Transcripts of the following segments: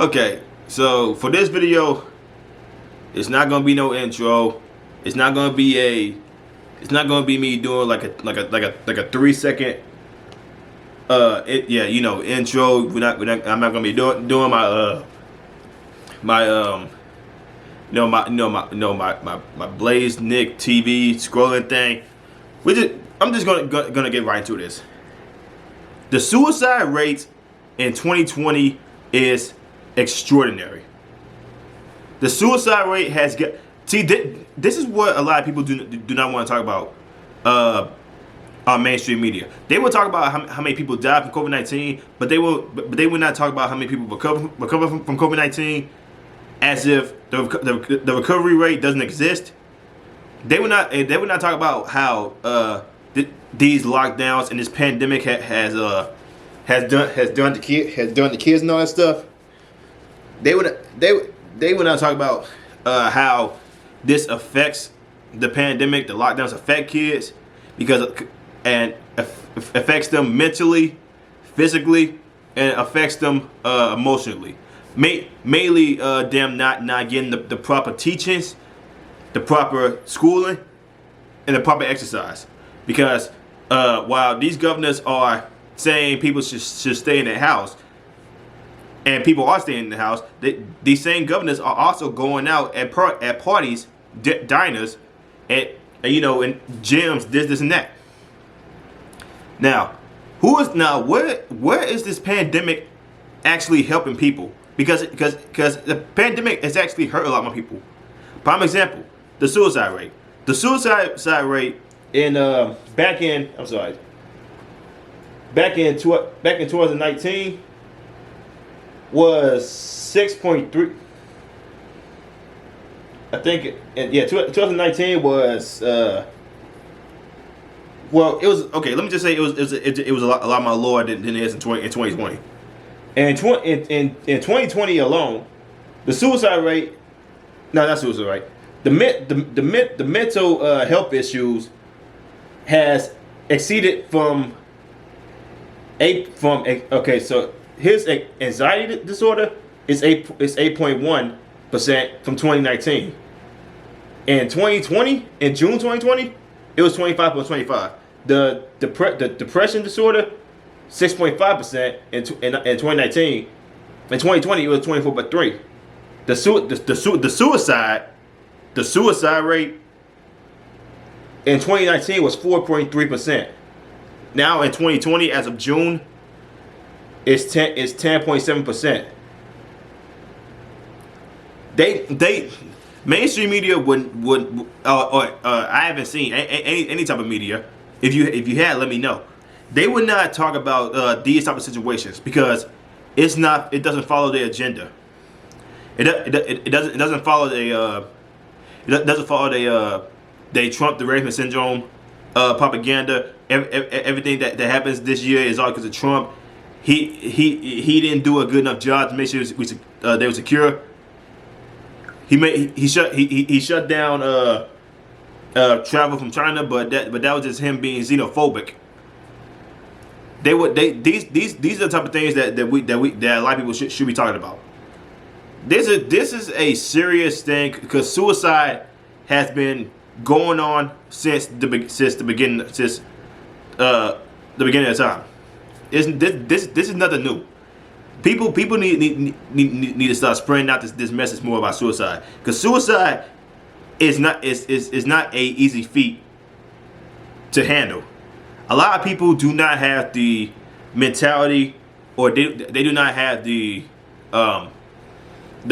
Okay, so for this video, it's not gonna be no intro. It's not gonna be a. It's not gonna be me doing like a 3 second intro. I'm not gonna be doing my Blaze Nick TV scrolling thing. I'm just gonna get right into this. The suicide rate in 2020 is extraordinary. The suicide rate has got. See, this is what a lot of people do not want to talk about on mainstream media. They will talk about how many people died from COVID-19, but they will not talk about how many people recover from COVID-19 as if the recovery rate doesn't exist. They will not talk about how these lockdowns and this pandemic has done the kids and all that stuff. They would not talk about how this affects the pandemic. The lockdowns affect kids and affects them mentally, physically, and affects them emotionally. Mainly them not getting the proper teachings, the proper schooling, and the proper exercise. Because while these governors are saying people should stay in their house, and people are staying in the house, these same governors are also going out at parties, diners, and gyms, this and that. Now, where is this pandemic actually helping people? Because the pandemic has actually hurt a lot more people. Prime example, the suicide rate. The suicide rate back in 2019 was 6.3. I think 2019 was well, it was okay. Let me just say it was a lot more lower than it is in 2020. And in 2020 alone, the suicide rate, no, not suicide rate, the mental health issues has exceeded from so his anxiety disorder is 8.1% from 2019. In 2020, in June 2020, it was 25.25. The depression disorder, 6.5% in 2019. In 2020, it was 24.3. The suicide rate in 2019 was 4.3%. Now in 2020, as of June, it's 10.7%. They mainstream media would I haven't seen any type of media. If you had, let me know. They would not talk about these type of situations because it doesn't follow their agenda. It doesn't follow they Trump derangement syndrome propaganda. Everything that happens this year is all because of Trump. He didn't do a good enough job to make sure they were secure. He shut down travel from China, but that was just him being xenophobic. These are the type of things that a lot of people should be talking about. This is a serious thing because suicide has been going on since the beginning of time. This is nothing new. People need to start spreading out this message more about suicide, because suicide is not a easy feat to handle. A lot of people do not have the mentality, or they do not have the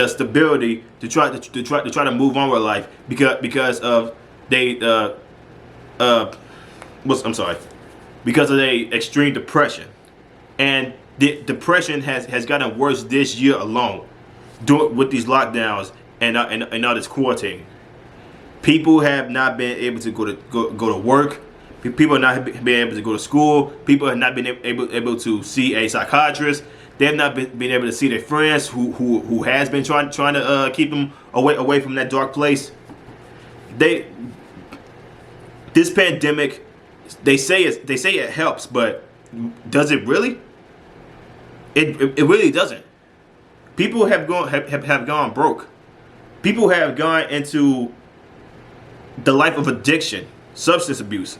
stability to try to move on with life because of because of their extreme depression. And the depression has gotten worse this year alone, with these lockdowns and all this quarantine. People have not been able to go to work. People have not been able to go to school. People have not been able to see a psychiatrist. They have not been able to see their friends who has been trying to keep them away from that dark place. This pandemic, they say it helps, but does it really? It really doesn't. People have gone broke. People have gone into the life of addiction, substance abuse.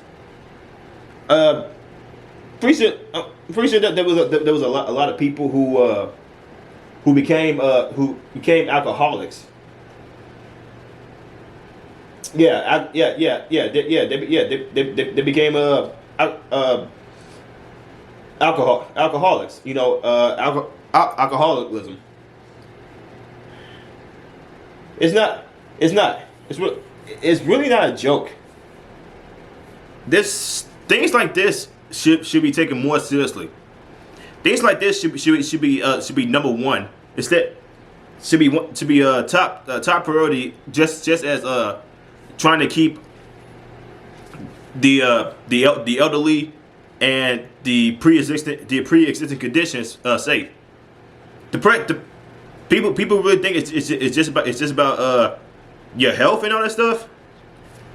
Pretty sure that there was a lot of people who became alcoholics. They became alcoholics. You know, alcoholism. It's really not a joke. Things like this should be taken more seriously. Things like this should be number one. Instead, should be top priority. Just as trying to keep the elderly and the pre-existing conditions safe. The people really think it's just about your health and all that stuff.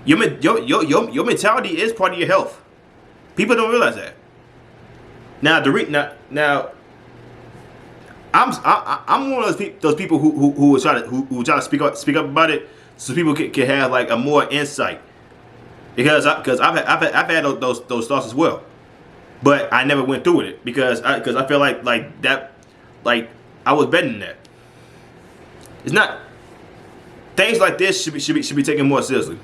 Your mentality is part of your health. People don't realize that. Now I'm one of those people who try to speak up about it, so people can have like a more insight. Because I've had those thoughts as well, but I never went through with it because I feel like that I was better than that. It's not. Things like this should be taken more seriously.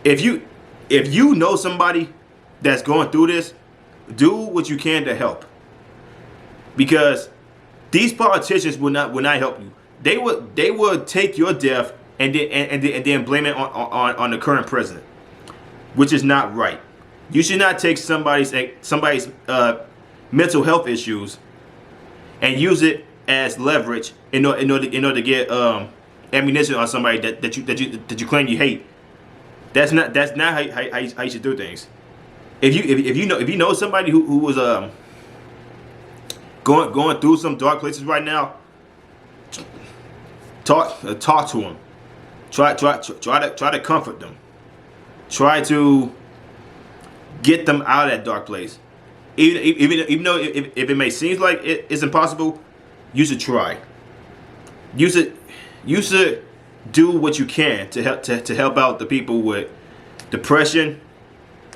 If you know somebody that's going through this, do what you can to help. Because these politicians will not help you. They would take your death and then blame it on the current president, which is not right. You should not take somebody's mental health issues and use it as leverage in order to get ammunition on somebody that you claim you hate. That's not how you should do things. If you know somebody who was going through some dark places right now, talk to them. Try to comfort them. Try to get them out of that dark place. Even though if it may seem like it's impossible, you should try. You should do what you can to help out the people with depression,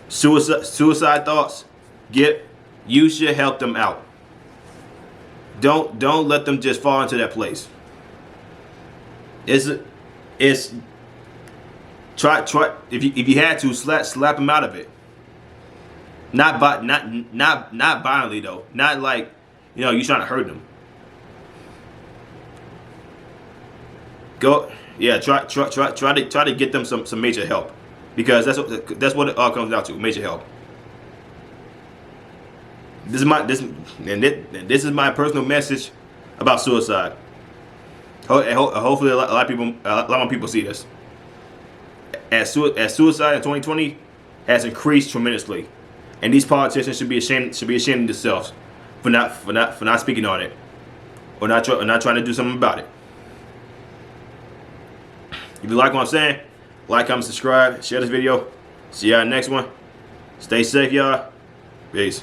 suicide thoughts. You should help them out. Don't let them just fall into that place. Try if you had to slap them out of it. Not violently though. Not like you're trying to hurt them. Try to get them some major help, because that's what it all comes down to, major help. This is my personal message about suicide. Hopefully a lot more people see this. As suicide in 2020 has increased tremendously, and these politicians should be ashamed of themselves for not speaking on it, or not trying to do something about it. If you like what I'm saying, like, comment, subscribe, share this video. See y'all next one. Stay safe, y'all. Peace.